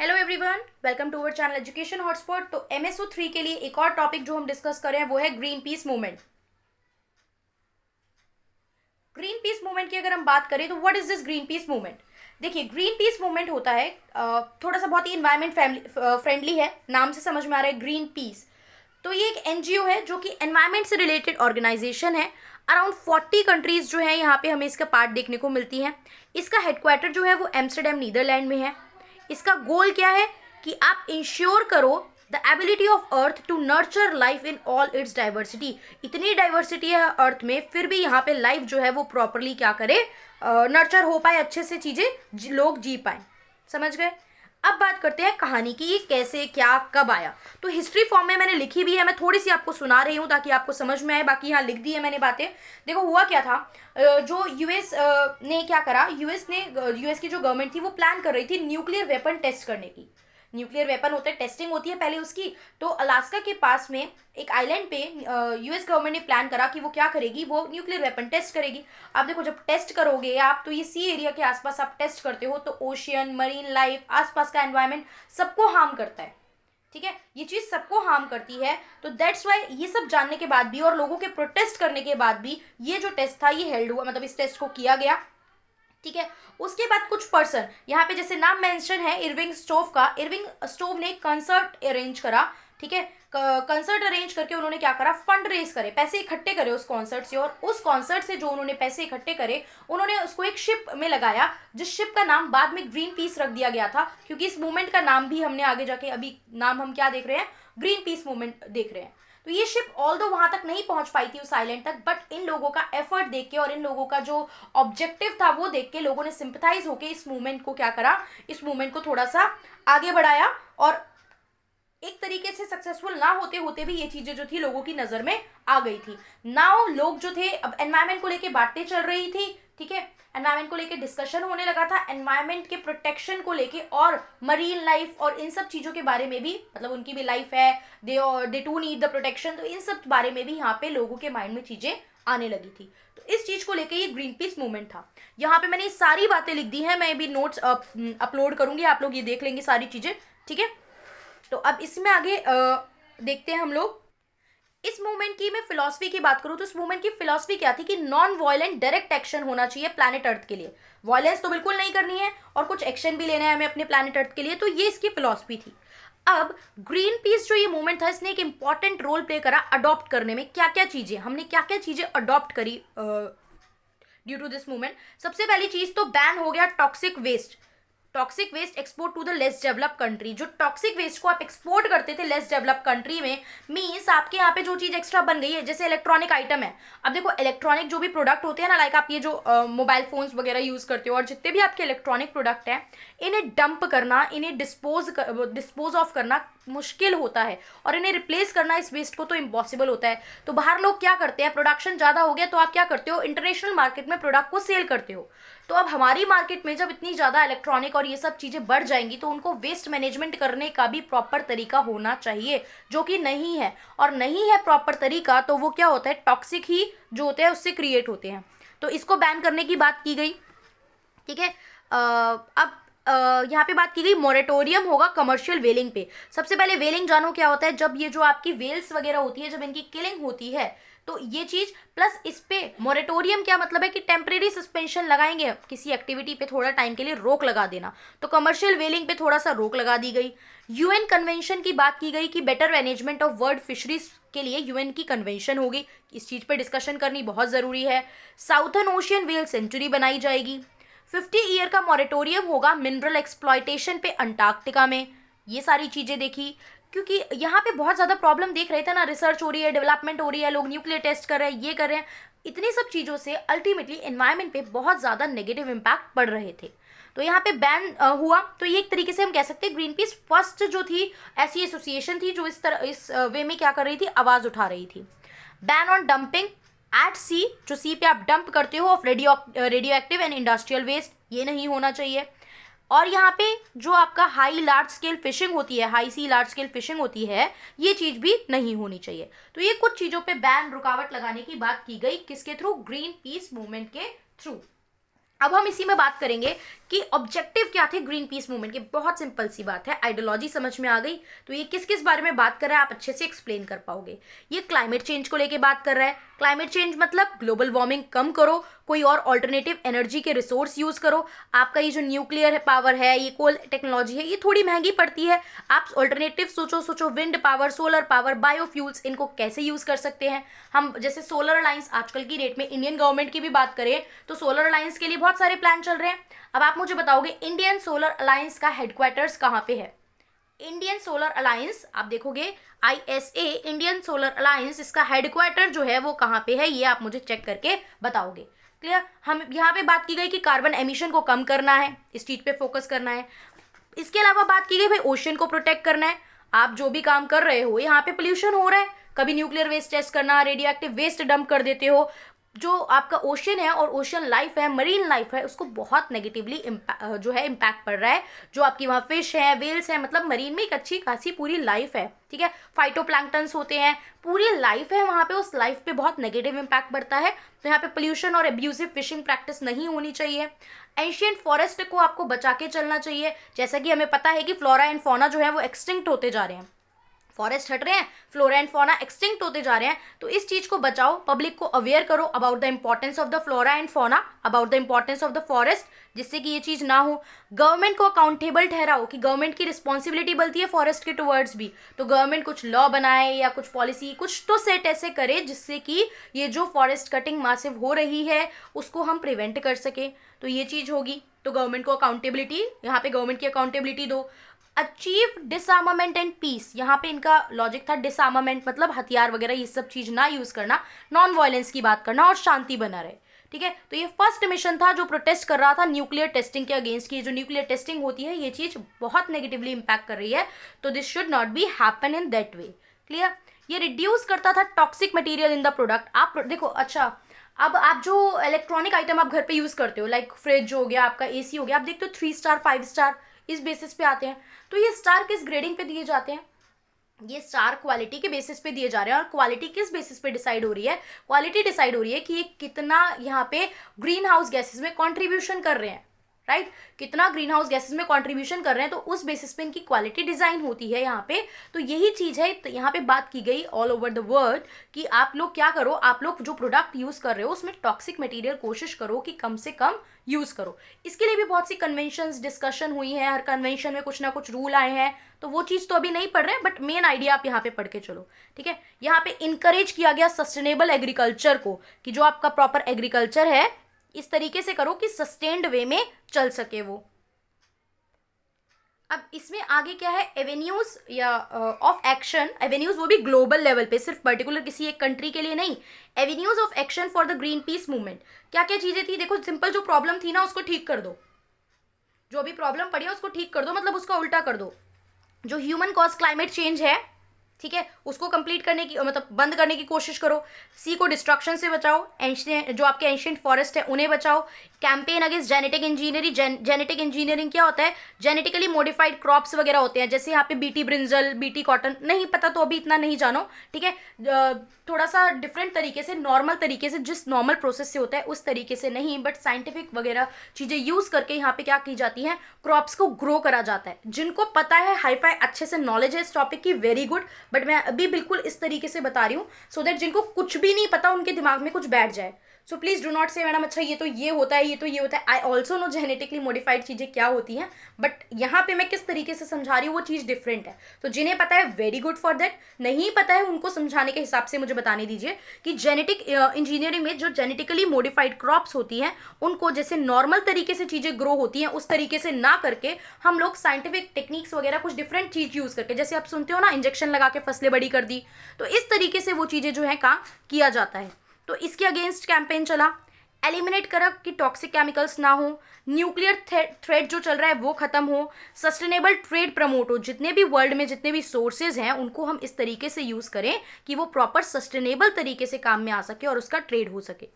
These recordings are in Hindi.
Hello everyone, welcome to our channel education hotspot. तो एमएसओ 3 के लिए एक और टॉपिक जो हम डिस्कस कर रहे हैं वो है green peas movement. Green peas movement की अगर हम बात करें तो what is this green peas movement. देखिए, ग्रीन पीस मूवमेंट होता है थोड़ा सा बहुत ही इन्वायरमेंट फ्रेंडली है, नाम से समझ में आ रहा है ग्रीन पीस। तो ये एक एनजीओ है जो कि एनवायरमेंट से रिलेटेड ऑर्गेनाइजेशन है। अराउंड 40 कंट्रीज जो है यहाँ पे हमें इसका पार्ट देखने को मिलती है। इसका हेडक्वार्टर जो है वो एम्स्टरडेम नीदरलैंड में है। इसका गोल क्या है कि आप इंश्योर करो the ability of earth to nurture life in all its diversity. इतनी डाइवर्सिटी है अर्थ में, फिर भी यहाँ पे लाइफ जो है वो प्रॉपरली क्या करे, नर्चर हो पाए, अच्छे से चीजें लोग जी पाए। समझ गए। अब बात करते हैं कहानी की, ये कैसे क्या कब आया। तो हिस्ट्री फॉर्म में मैंने लिखी भी है, मैं थोड़ी सी आपको सुना रही हूँ ताकि आपको समझ में आए। बाकी यहाँ लिख दी है मैंने बातें। देखो हुआ क्या था, जो यूएस ने क्या करा, यूएस की जो गवर्नमेंट थी वो प्लान कर रही थी न्यूक्लियर वेपन टेस्ट करने की। न्यूक्लियर वेपन होते हैं, टेस्टिंग होती है पहले उसकी। तो अलास्का के पास में एक आइलैंड पे यूएस गवर्नमेंट ने प्लान करा कि वो क्या करेगी, वो न्यूक्लियर वेपन टेस्ट करेगी। अब देखो, जब टेस्ट करोगे आप तो ये सी एरिया के आसपास आप टेस्ट करते हो तो ओशियन, मरीन लाइफ, आसपास का एनवायरमेंट सबको हार्म करता है। ठीक है, ये चीज सबको हार्म करती है। तो दैट्स वाई ये सब जानने के बाद भी और लोगों के प्रोटेस्ट करने के बाद भी ये जो टेस्ट था ये हेल्ड हुआ, मतलब इस टेस्ट को किया गया। ठीक है। उसके बाद कुछ पर्सन यहाँ पे जैसे नाम मेंशन है इरविंग स्टोव का। इरविंग स्टोव ने कंसर्ट अरेंज करा। ठीक है, कंसर्ट अरेंज करके उन्होंने क्या करा, फंड रेज करे, पैसे इकट्ठे करे उस कॉन्सर्ट से। और उस कॉन्सर्ट से जो उन्होंने पैसे इकट्ठे करे, उन्होंने उसको एक शिप में लगाया, जिस शिप का नाम बाद में ग्रीन पीस रख दिया गया था। क्योंकि इस मूवमेंट का नाम भी हमने आगे जाके, अभी नाम हम क्या देख रहे हैं, ग्रीन पीस मूवमेंट देख रहे हैं। तो ये शिप ऑल दो वहां तक नहीं पहुंच पाई थी उस आइलैंड तक, बट इन लोगों का एफर्ट देख के और इन लोगों का जो ऑब्जेक्टिव था वो देख के लोगों ने सिंपथाइज होके इस मूवमेंट को क्या करा, इस मूवमेंट को थोड़ा सा आगे बढ़ाया। और एक तरीके से सक्सेसफुल ना होते होते भी ये चीजें जो थी लोगों की नजर में आ गई थी। नाउ लोग जो थे, अब एनवायरमेंट को लेके बातें चल रही थी। ठीक है, एनवायरमेंट को लेके डिस्कशन होने लगा था, एनवायरमेंट के प्रोटेक्शन को लेके और मरीन लाइफ और इन सब चीजों के बारे में भी, मतलब उनकी भी लाइफ है, दे टू नीड द प्रोटेक्शन। तो इन सब बारे में भी यहाँ पे लोगों के माइंड में चीजें आने लगी थी। तो इस चीज को लेके ये ग्रीन पीस मूवमेंट था। यहाँ पे मैंने सारी बातें लिख दी हैं, मैं भी नोट्स अपलोड करूंगी, आप लोग ये देख लेंगे सारी चीजें। ठीक है, तो अब इसमें आगे देखते हैं हम लोग। इस मूवमेंट की मैं फिलॉसफी की बात करूं तो इस मूवमेंट की फिलॉसफी क्या थी कि नॉन वायलेंट डायरेक्ट एक्शन होना चाहिए प्लैनेट अर्थ के लिए। वायलेंस तो बिल्कुल नहीं करनी है और कुछ एक्शन भी लेना है हमें अपने प्लैनेट अर्थ के लिए। तो ये इसकी फिलॉसफी थी। अब ग्रीन पीस जो ये मूवमेंट था, इसने एक इंपॉर्टेंट रोल प्ले करा अडॉप्ट करने में। क्या क्या चीजें हमने, क्या क्या चीजें अडॉप्ट करी ड्यू टू दिस मूवमेंट। सबसे पहली चीज तो बैन हो गया toxic waste. Toxic waste export to the less develop country. जो टॉक्सिक वेस्ट को आप एक्सपोर्ट करते थे लेस डेवलप कंट्री में, मीन्स आपके यहाँ पे जो चीज एक्स्ट्रा बन गई है, जैसे इलेक्ट्रॉनिक आइटम है। अब देखो, इलेक्ट्रॉनिक जो भी प्रोडक्ट होते हैं ना, लाइक आप ये जो मोबाइल फोन्स वगैरह यूज करते हो और जितने भी आपके इलेक्ट्रॉनिक प्रोडक्ट हैं, इन्हें डंप करना, इन्हें डिस्पोज ऑफ करना मुश्किल होता है और इन्हें रिप्लेस करना इस वेस्ट को तो इम्पॉसिबल होता है। तो बाहर लोग क्या करते हैं, प्रोडक्शन ज्यादा हो गया तो आप क्या करते हो, इंटरनेशनल मार्केट में प्रोडक्ट को सेल करते हो। तो अब हमारी मार्केट में जब इतनी ज्यादा इलेक्ट्रॉनिक और ये सब चीजें बढ़ जाएंगी तो उनको वेस्ट मैनेजमेंट करने का भी प्रॉपर तरीका होना चाहिए, जो कि नहीं है। और नहीं है प्रॉपर तरीका तो वो क्या होता है, टॉक्सिक ही जो होते हैं उससे क्रिएट होते हैं। तो इसको बैन करने की बात की गई। ठीक है, अब यहाँ पे बात की गई मोरेटोरियम होगा कमर्शियल वेलिंग पे। सबसे पहले वेलिंग जानो क्या होता है, जब ये जो आपकी वेल्स वगैरह होती है, जब इनकी किलिंग होती है तो ये चीज, प्लस इस पे मोरेटोरियम क्या मतलब है कि टेम्परेरी सस्पेंशन लगाएंगे, किसी एक्टिविटी पे थोड़ा टाइम के लिए रोक लगा देना। तो कमर्शियल वेलिंग पे थोड़ा सा रोक लगा दी गई। यूएन कन्वेंशन की बात की गई कि better management of world fisheries के लिए यूएन की कन्वेंशन होगी, इस चीज पे डिस्कशन करनी बहुत जरूरी है। साउथर्न ओशियन व्हेल सेंचुरी बनाई जाएगी। 50 ईयर का मॉरेटोरियम होगा मिनरल एक्सप्लॉयटेशन पे अंटार्कटिका में। ये सारी चीजें देखी, क्योंकि यहाँ पे बहुत ज्यादा प्रॉब्लम देख रहे थे ना, रिसर्च हो रही है, डेवलपमेंट हो रही है, लोग न्यूक्लियर टेस्ट कर रहे हैं, ये कर रहे हैं। इतनी सब चीजों से अल्टीमेटली एनवायरमेंट पे बहुत ज्यादा नेगेटिव इम्पैक्ट पड़ रहे थे। तो यहाँ पे बैन हुआ। तो ये एक तरीके से हम कह सकते हैं ग्रीन पीस फर्स्ट जो थी ऐसी एसोसिएशन थी जो इस तरह इस वे में क्या कर रही थी, आवाज उठा रही थी। Ban on dumping at sea, जो सी पे आप डंप करते हो of radioactive and industrial waste, ये नहीं होना चाहिए। और यहाँ पे जो आपका हाई लार्ज स्केल फिशिंग होती है, हाई सी लार्ज स्केल फिशिंग होती है, ये चीज भी नहीं होनी चाहिए। तो ये कुछ चीजों पे बैन, रुकावट लगाने की बात की गई, किसके थ्रू, ग्रीन पीस मूवमेंट के थ्रू। अब हम इसी में बात करेंगे कि ऑब्जेक्टिव क्या थे ग्रीन पीस मूवमेंट के। बहुत सिंपल सी बात है, आइडियोलॉजी समझ में आ गई तो ये किस किस बारे में बात कर रहा है आप अच्छे से एक्सप्लेन कर पाओगे। ये क्लाइमेट चेंज को लेके बात कर रहा है। क्लाइमेट चेंज मतलब ग्लोबल वार्मिंग कम करो, कोई और ऑल्टरनेटिव एनर्जी के रिसोर्स यूज करो। आपका ये जो न्यूक्लियर पावर है, ये कोल टेक्नोलॉजी है, ये थोड़ी महंगी पड़ती है। आप ऑल्टरनेटिव सोचो wind power, solar power, biofuels, इनको कैसे यूज कर सकते हैं हम। जैसे सोलर अलायंस आजकल की डेट में, इंडियन गवर्नमेंट की भी बात करें तो सोलर अलायंस के लिए बहुत सारे प्लान चल रहे हैं। अब आप मुझे बताओगे इंडियन सोलर अलायंस का हेडक्वार्टर्स कहाँ पे है। इंडियन सोलर अलायंस आप देखोगे ISA, इंडियन सोलर अलायंस, इसका हेडक्वार्टर जो है वो कहाँ पे है, ये आप मुझे चेक करके बताओगे। क्लियर। हम यहाँ पे बात की गई कि कार्बन एमिशन को कम करना है, इस चीज पे फोकस करना है। इसके अलावा बात की गई भाई ओशन को प्रोटेक्ट करना है। आप जो भी काम कर रहे हो, यहाँ पे पोल्यूशन हो रहा है, कभी न्यूक्लियर वेस्ट टेस्ट करना, रेडियो एक्टिव वेस्ट डंप कर देते हो, जो आपका ओशन है और ओशन लाइफ है, मरीन लाइफ है, उसको बहुत नेगेटिवली जो है इम्पैक्ट पड़ रहा है। जो आपकी वहाँ फिश है, वेल्स है, मतलब मरीन में एक अच्छी खासी पूरी लाइफ है, ठीक है। फाइटोप्लैंक्टन्स होते हैं, पूरी लाइफ है वहाँ पे, उस लाइफ पे बहुत नेगेटिव इम्पैक्ट पड़ता है। तो यहाँ पे पोल्यूशन और एब्यूजिव फिशिंग प्रैक्टिस नहीं होनी चाहिए। एंशियंट फॉरेस्ट को आपको बचा के चलना चाहिए। जैसा कि हमें पता है कि फ्लोरा एंड फौना जो है वो एक्सटिंक्ट होते जा रहे हैं, फॉरेस्ट हट रहे हैं, फ्लोरा एंड फौना एक्सटिंक्ट होते जा रहे हैं। तो इस चीज को बचाओ, पब्लिक को अवेयर करो about the importance of the flora and fauna, about the importance of the forest, जिससे कि ये चीज ना हो। गवर्नमेंट को अकाउंटेबल ठहराओ कि गवर्नमेंट की रिस्पॉन्सिबिलिटी बनती है फॉरेस्ट के टुवर्ड्स भी, तो गवर्नमेंट कुछ लॉ बनाए या कुछ पॉलिसी कुछ तो सेट ऐसे करे जिससे कि ये जो फॉरेस्ट कटिंग मासिव हो रही है उसको हम प्रिवेंट कर सके। तो ये चीज होगी। तो गवर्नमेंट को अकाउंटेबिलिटी, यहाँ पे गवर्नमेंट की अकाउंटेबिलिटी दो। अचीव डिसआर्मामेंट एंड पीस, यहाँ पे इनका लॉजिक था डिसआर्मामेंट मतलब हथियार वगैरह ये सब चीज ना यूज करना, नॉन वायलेंस की बात करना और शांति बना रहे, ठीक है। तो ये फर्स्ट मिशन था जो प्रोटेस्ट कर रहा था न्यूक्लियर टेस्टिंग के अगेंस्ट की। जो न्यूक्लियर टेस्टिंग होती है ये चीज बहुत नेगेटिवली इंपैक्ट कर रही है, तो this should not be happen in that way. Clear. ये रिड्यूस करता था toxic material in the product. आप देखो, अच्छा अब आप जो इलेक्ट्रॉनिक आइटम आप घर पे यूज करते हो, लाइक फ्रिज हो गया, आपका AC हो गया, आप देखते हो 3 स्टार 5 स्टार इस बेसिस पे आते हैं। तो ये स्टार किस ग्रेडिंग पे दिए जाते हैं, ये स्टार क्वालिटी के बेसिस पे दिए जा रहे हैं। और क्वालिटी किस बेसिस पे डिसाइड हो रही है, क्वालिटी डिसाइड हो रही है कि ये कितना यहाँ पे ग्रीन हाउस गैसेस में कॉन्ट्रीब्यूशन कर रहे हैं, राइट। कितना ग्रीन हाउस गैसेस में कंट्रीब्यूशन कर रहे हैं, तो उस बेसिस पे इनकी क्वालिटी डिजाइन होती है यहाँ पे। तो यही चीज है, तो यहाँ पे बात की गई ऑल ओवर द वर्ल्ड कि आप लोग क्या करो, आप लोग जो प्रोडक्ट यूज कर रहे हो उसमें टॉक्सिक मटेरियल कोशिश करो कि कम से कम यूज करो। इसके लिए भी बहुत सी कन्वेंशंस डिस्कशन हुई है, हर कन्वेंशन में कुछ ना कुछ रूल आए हैं, तो वो चीज तो अभी नहीं पढ़ रहे हैं, बट मेन आइडिया आप यहाँ पे पढ़ के चलो, ठीक है। यहाँ पे इंकरेज किया गया सस्टेनेबल एग्रीकल्चर को, कि जो आपका प्रॉपर एग्रीकल्चर है इस तरीके से करो कि सस्टेन्ड वे में चल सके वो। अब इसमें आगे क्या है, एवेन्यूज या ऑफ एक्शन, एवेन्यूज वो भी ग्लोबल लेवल पे, सिर्फ पर्टिकुलर किसी एक कंट्री के लिए नहीं। Avenues of action for the green peas movement, क्या क्या चीजें थी देखो। सिंपल जो प्रॉब्लम थी ना उसको ठीक कर दो, जो भी प्रॉब्लम पड़ी है उसको ठीक कर दो, मतलब उसका उल्टा कर दो। जो ह्यूमन कॉज क्लाइमेट चेंज है, ठीक है, उसको कंप्लीट करने की मतलब बंद करने की कोशिश करो। सी को डिस्ट्रक्शन से बचाओ, जो आपके एंशिएंट फॉरेस्ट है उन्हें बचाओ। Campaign against genetic engineering, genetic engineering क्या होता है, जेनेटिकली मॉडिफाइड क्रॉप्स वगैरह होते हैं, जैसे यहाँ पे बीटी ब्रिंजल, बीटी कॉटन, नहीं पता तो अभी इतना नहीं जानो, ठीक है। थोड़ा सा डिफरेंट तरीके से, नॉर्मल तरीके से, जिस नॉर्मल प्रोसेस से होता है उस तरीके से नहीं, बट साइंटिफिक वगैरह चीजें यूज करके यहाँ पे क्या की जाती है, क्रॉप्स को ग्रो करा जाता है। जिनको पता है, हाईफाई अच्छे से नॉलेज है इस टॉपिक की, वेरी गुड, बट मैं अभी बिल्कुल इस तरीके से बता रही हूँ सो दैट जिनको कुछ भी नहीं पता उनके दिमाग में कुछ बैठ जाए। सो प्लीज डू नॉट से मैडम अच्छा ये तो ये होता है, ये तो ये होता है। I also know genetically modified चीजें क्या होती हैं, बट यहाँ पे मैं किस तरीके से समझा रही हूँ वो चीज डिफरेंट है। तो जिन्हें पता है वेरी गुड फॉर दैट, नहीं पता है उनको समझाने के हिसाब से मुझे बताने दीजिए कि जेनेटिक इंजीनियरिंग में जो जेनेटिकली मॉडिफाइड क्रॉप्स होती हैं उनको जैसे नॉर्मल तरीके से चीजें ग्रो होती हैं उस तरीके से ना करके हम लोग साइंटिफिक टेक्निक्स वगैरह कुछ डिफरेंट चीज यूज करके, जैसे आप सुनते हो ना इंजेक्शन लगा के फसलें बड़ी कर दी, तो इस तरीके से वो चीजें जो है काम किया जाता है। तो इसके अगेंस्ट कैंपेन चला, एलिमिनेट करो कि टॉक्सिक केमिकल्स ना हो, न्यूक्लियर थ्रेट जो चल रहा है वो खत्म हो, सस्टेनेबल ट्रेड प्रमोट हो, जितने भी वर्ल्ड में जितने भी सोर्सेज हैं उनको हम इस तरीके से यूज करें कि वो प्रॉपर सस्टेनेबल तरीके से काम में आ सके और उसका ट्रेड हो सके।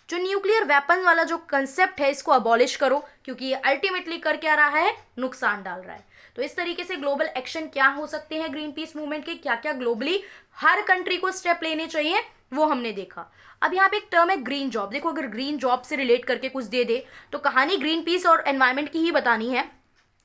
जो न्यूक्लियर वेपन वाला जो कंसेप्ट है इसको अबॉलिश करो, क्योंकि ये अल्टीमेटली कर क्या रहा है, नुकसान डाल रहा है। तो इस तरीके से ग्लोबल एक्शन क्या हो सकते हैं ग्रीन पीस मूवमेंट के, क्या क्या ग्लोबली हर कंट्री को स्टेप लेने चाहिए वो हमने देखा। अब यहाँ पे एक टर्म है ग्रीन जॉब। देखो अगर ग्रीन जॉब से रिलेट करके कुछ दे दे तो कहानी ग्रीन पीस और एनवायरनमेंट की ही बतानी है,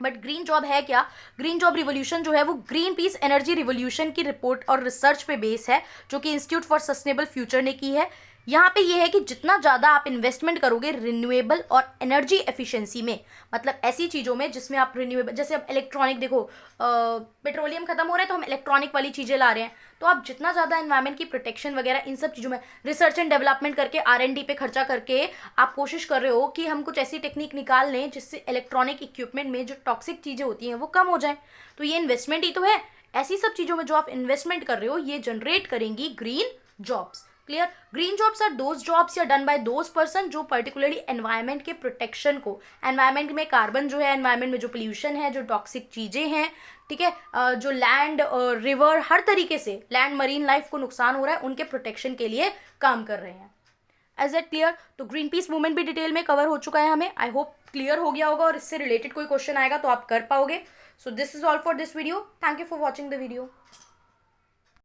बट ग्रीन जॉब है क्या? ग्रीन जॉब रिवोल्यूशन जो है वो ग्रीन पीस एनर्जी रिवोल्यूशन की रिपोर्ट और रिसर्च पे बेस है, जो कि इंस्टीट्यूट फॉर सस्टेनेबल फ्यूचर ने की है। यहाँ पे ये है कि जितना ज़्यादा आप इन्वेस्टमेंट करोगे रिन्यूएबल और एनर्जी एफिशिएंसी में, मतलब ऐसी चीज़ों में जिसमें आप रिन्यूएबल, जैसे अब इलेक्ट्रॉनिक देखो, पेट्रोलियम खत्म हो रहा है तो हम इलेक्ट्रॉनिक वाली चीज़ें ला रहे हैं, तो आप जितना ज़्यादा एनवायरमेंट की प्रोटेक्शन वगैरह इन सब चीज़ों में रिसर्च एंड डेवलपमेंट करके R&D पे खर्चा करके आप कोशिश कर रहे हो कि हम कुछ ऐसी टेक्निक निकाल लें जिससे इलेक्ट्रॉनिक इक्विपमेंट में जो टॉक्सिक चीज़ें होती हैं वो कम हो जाएं, तो ये इन्वेस्टमेंट ही तो है। ऐसी सब चीज़ों में जो आप इन्वेस्टमेंट कर रहे हो ये जनरेट करेंगी green jobs. Clear? Green jobs are those jobs या डन बाय दोज पर्सन जो पर्टिकुलरली एनवायरमेंट के प्रोटेक्शन को, एनवायरमेंट में कार्बन जो है, एनवायरमेंट में जो पोल्यूशन है, जो टॉक्सिक चीज़ें हैं, ठीक है, जो लैंड रिवर हर तरीके से लैंड मरीन लाइफ को नुकसान हो रहा है उनके प्रोटेक्शन के लिए काम कर रहे हैं। As it clear? तो ग्रीन पीस मूवमेंट भी डिटेल में कवर हो चुका है हमें। आई होप क्लियर हो गया होगा, और इससे रिलेटेड कोई क्वेश्चन आएगा तो आप कर पाओगे। So this is all for this video. Thank you for watching the video.